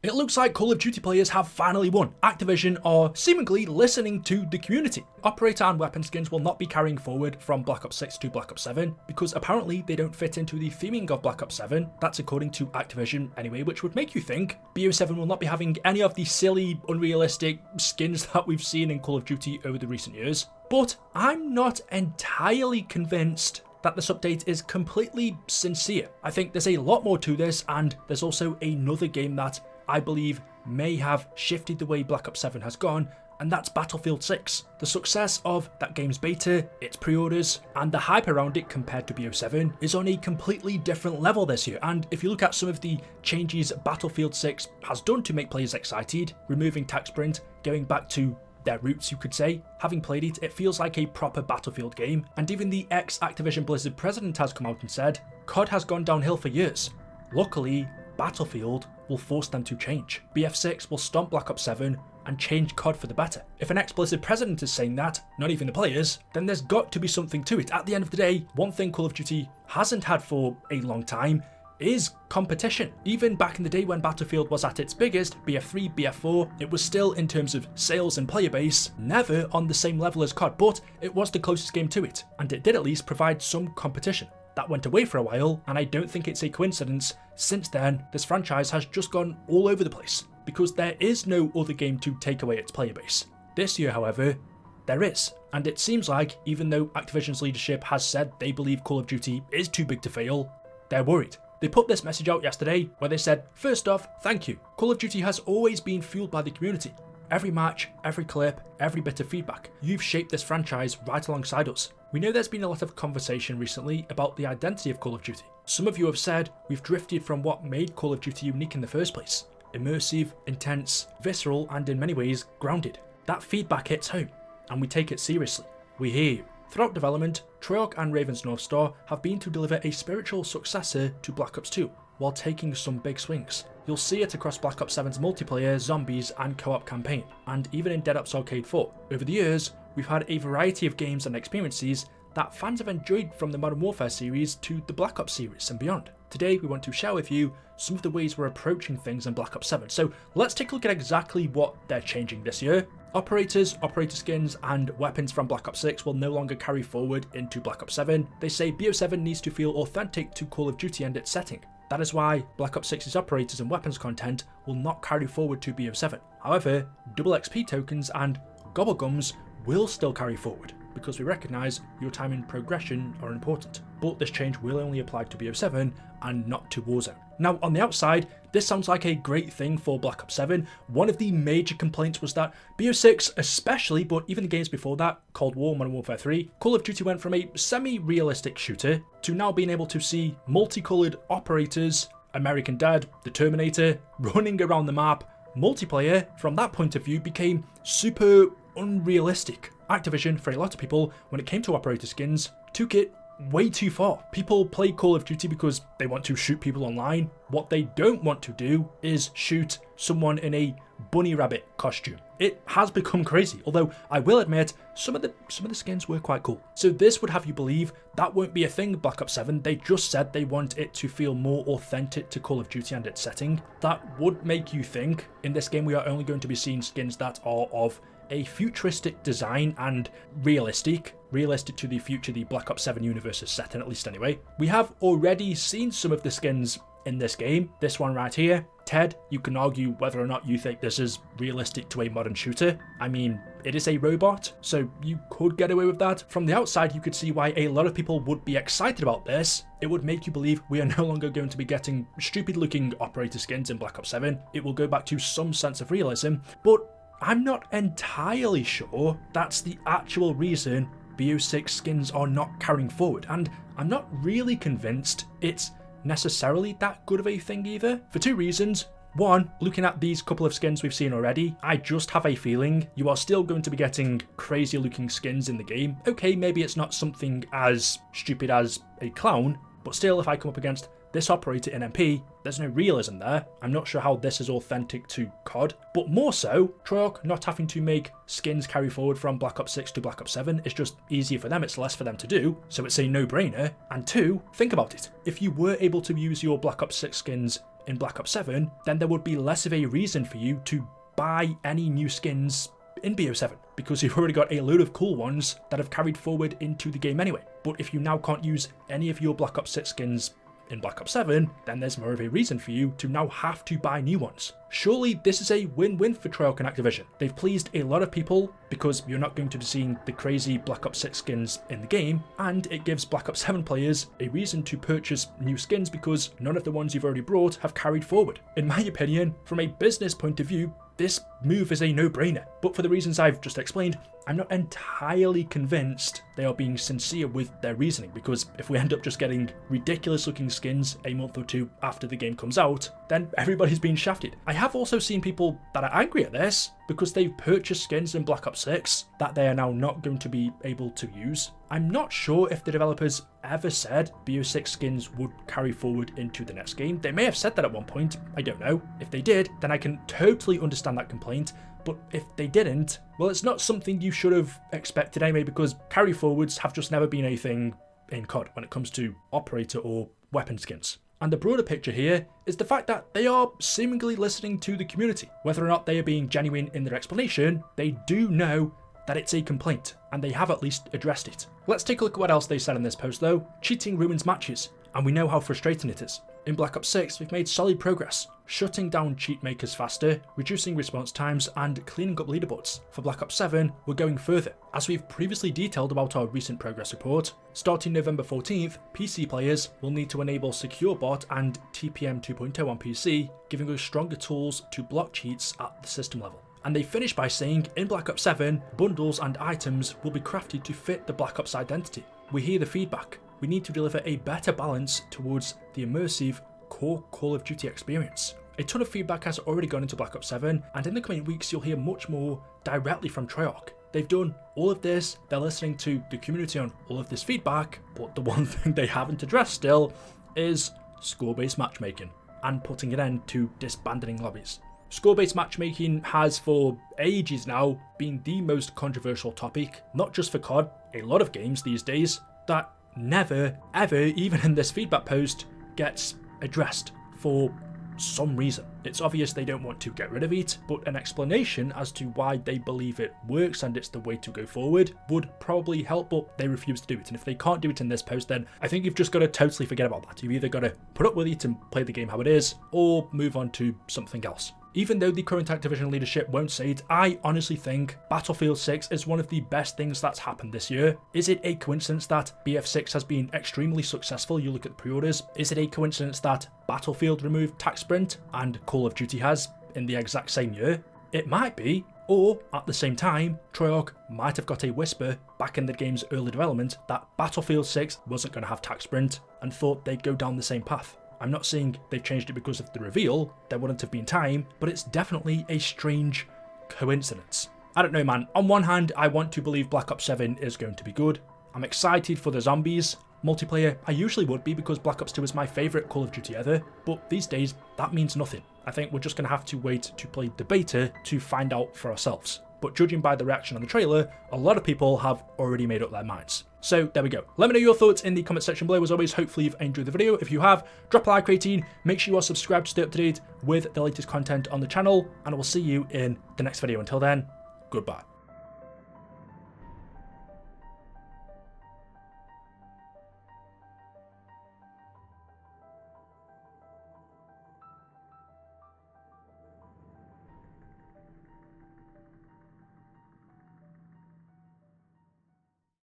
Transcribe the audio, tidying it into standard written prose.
It looks like Call of Duty players have finally won. Activision are seemingly listening to the community. Operator and weapon skins will not be carrying forward from Black Ops 6 to Black Ops 7 because apparently they don't fit into the theming of Black Ops 7. That's according to Activision anyway, which would make you think BO7 will not be having any of the silly, unrealistic skins that we've seen in Call of Duty over the recent years. But I'm not entirely convinced that this update is completely sincere. I think there's a lot more to this, and there's also another game that I believe may have shifted the way Black Ops 7 has gone, and that's Battlefield 6. The success of that game's beta, its pre-orders, and the hype around it compared to BO7 is on a completely different level this year, and if you look at some of the changes Battlefield 6 has done to make players excited, removing tac sprint, going back to their roots you could say, having played it, it feels like a proper Battlefield game, and even the ex-Activision Blizzard president has come out and said, COD has gone downhill for years. Luckily, Battlefield will force them to change. BF6 will stomp Black Ops 7 and change COD for the better. If an ex-Blizzard president is saying that, not even the players, then there's got to be something to it. At the end of the day, one thing Call of Duty hasn't had for a long time is competition. Even back in the day when Battlefield was at its biggest, BF3, BF4, it was still, in terms of sales and player base, never on the same level as COD, but it was the closest game to it, and it did at least provide some competition. That went away for a while, and I don't think it's a coincidence. Since then, this franchise has just gone all over the place, because there is no other game to take away its player base. This year, however, there is, and it seems like, even though Activision's leadership has said they believe Call of Duty is too big to fail, they're worried. They put this message out yesterday, where they said, first off, thank you. Call of Duty has always been fueled by the community. Every match, every clip, every bit of feedback, you've shaped this franchise right alongside us. We know there's been a lot of conversation recently about the identity of Call of Duty. Some of you have said we've drifted from what made Call of Duty unique in the first place. Immersive, intense, visceral, and in many ways, grounded. That feedback hits home, and we take it seriously. We hear you. Throughout development, Treyarch and Raven's North Star have been to deliver a spiritual successor to Black Ops 2, while taking some big swings. You'll see it across Black Ops 7's multiplayer, zombies, and co-op campaign, and even in Dead Ops Arcade 4. Over the years, we've had a variety of games and experiences that fans have enjoyed, from the Modern Warfare series to the Black Ops series and beyond. Today we want to share with you some of the ways we're approaching things in Black Ops 7, so let's take a look at exactly what they're changing this year. Operators, operator skins, and weapons from Black Ops 6 will no longer carry forward into Black Ops 7. They say BO7 needs to feel authentic to Call of Duty and its setting. That is why Black Ops 6's operators and weapons content will not carry forward to BO7. However, double XP tokens and gobblegums will still carry forward, because we recognise your time and progression are important. But this change will only apply to BO7 and not to Warzone. Now, on the outside, this sounds like a great thing for Black Ops 7. One of the major complaints was that BO6 especially, but even the games before that, Cold War, Modern Warfare 3, Call of Duty went from a semi-realistic shooter to now being able to see multicoloured operators, American Dad, the Terminator, running around the map. Multiplayer, from that point of view, became super unrealistic. Activision, for a lot of people, when it came to operator skins, took it way too far. People play Call of Duty because they want to shoot people online. What they don't want to do is shoot someone in a bunny rabbit costume. It has become crazy, although I will admit some of the skins were quite cool. So this would have you believe that won't be a thing in Black Ops 7. They just said they want it to feel more authentic to Call of Duty and its setting. That would make you think in this game we are only going to be seeing skins that are of a futuristic design and realistic to the future the Black Ops 7 universe is set in, at least anyway. We have already seen some of the skins in this game. This one right here, Ted, you can argue whether or not you think this is realistic to a modern shooter. I mean, it is a robot, so you could get away with that. From the outside, you could see why a lot of people would be excited about this. It would make you believe we are no longer going to be getting stupid looking operator skins in Black Ops 7. It will go back to some sense of realism, but I'm not entirely sure that's the actual reason BO6 skins are not carrying forward, and I'm not really convinced it's necessarily that good of a thing either, for two reasons. One, looking at these couple of skins we've seen already, I just have a feeling you are still going to be getting crazy looking skins in the game. Okay, maybe it's not something as stupid as a clown, but still, if I come up against this operator in MP, there's no realism there. I'm not sure how this is authentic to COD, but more so, Treyarch not having to make skins carry forward from Black Ops 6 to Black Ops 7 is just easier for them, it's less for them to do, so it's a no-brainer. And two, think about it. If you were able to use your Black Ops 6 skins in Black Ops 7, then there would be less of a reason for you to buy any new skins in BO7, because you've already got a load of cool ones that have carried forward into the game anyway. But if you now can't use any of your Black Ops 6 skins in Black Ops 7, then there's more of a reason for you to now have to buy new ones. Surely this is a win-win for Treyarch and Activision. They've pleased a lot of people because you're not going to be seeing the crazy Black Ops 6 skins in the game, and it gives Black Ops 7 players a reason to purchase new skins because none of the ones you've already brought have carried forward. In my opinion, from a business point of view, this move is a no-brainer, but for the reasons I've just explained, I'm not entirely convinced they are being sincere with their reasoning, because if we end up just getting ridiculous looking skins a month or two after the game comes out, then everybody's been shafted. I have also seen people that are angry at this because they've purchased skins in Black Ops 6 that they are now not going to be able to use. I'm not sure if the developers ever said BO6 skins would carry forward into the next game. They may have said that at one point, I don't know. If they did, then I can totally understand that complaint. But if they didn't, well, it's not something you should have expected anyway, because carry forwards have just never been a thing in COD when it comes to operator or weapon skins. And the broader picture here is the fact that they are seemingly listening to the community. Whether or not they are being genuine in their explanation, they do know that it's a complaint, and they have at least addressed it. Let's take a look at what else they said in this post though. Cheating ruins matches, and we know how frustrating it is. In Black Ops 6, we've made solid progress, shutting down cheat makers faster, reducing response times, and cleaning up leaderboards. For Black Ops 7, we're going further. As we've previously detailed about our recent progress report, starting November 14th, PC players will need to enable Secure Bot and TPM 2.0 on PC, giving us stronger tools to block cheats at the system level. And they finish by saying, in Black Ops 7, bundles and items will be crafted to fit the Black Ops identity. We hear the feedback. We need to deliver a better balance towards the immersive core Call of Duty experience. A ton of feedback has already gone into Black Ops 7, and in the coming weeks you'll hear much more directly from Treyarch. They've done all of this, they're listening to the community on all of this feedback, but the one thing they haven't addressed still is score-based matchmaking and putting an end to disbanding lobbies. Score-based matchmaking has for ages now been the most controversial topic, not just for COD, a lot of games these days, that never, ever, even in this feedback post, gets addressed for some reason. It's obvious they don't want to get rid of it, but an explanation as to why they believe it works and it's the way to go forward would probably help, but they refuse to do it. And if they can't do it in this post, then I think you've just got to totally forget about that. You've either got to put up with it and play the game how it is, or move on to something else. Even though the current Activision leadership won't say it, I honestly think Battlefield 6 is one of the best things that's happened this year. Is it a coincidence that BF6 has been extremely successful? You look at the pre-orders. Is it a coincidence that Battlefield removed tax sprint and Call of Duty has in the exact same year? It might be. Or, at the same time, Treyarch might have got a whisper back in the game's early development that Battlefield 6 wasn't going to have tax sprint and thought they'd go down the same path. I'm not saying they've changed it because of the reveal, there wouldn't have been time, but it's definitely a strange coincidence. I don't know, man. On one hand, I want to believe Black Ops 7 is going to be good. I'm excited for the zombies. Multiplayer, I usually would be because Black Ops 2 is my favourite Call of Duty ever, but these days, that means nothing. I think we're just going to have to wait to play the beta to find out for ourselves. But judging by the reaction on the trailer, a lot of people have already made up their minds. So there we go. Let me know your thoughts in the comment section below. As always, hopefully you've enjoyed the video. If you have, drop a like rating. Make sure you are subscribed to stay up to date with the latest content on the channel, and I will see you in the next video. Until then, goodbye.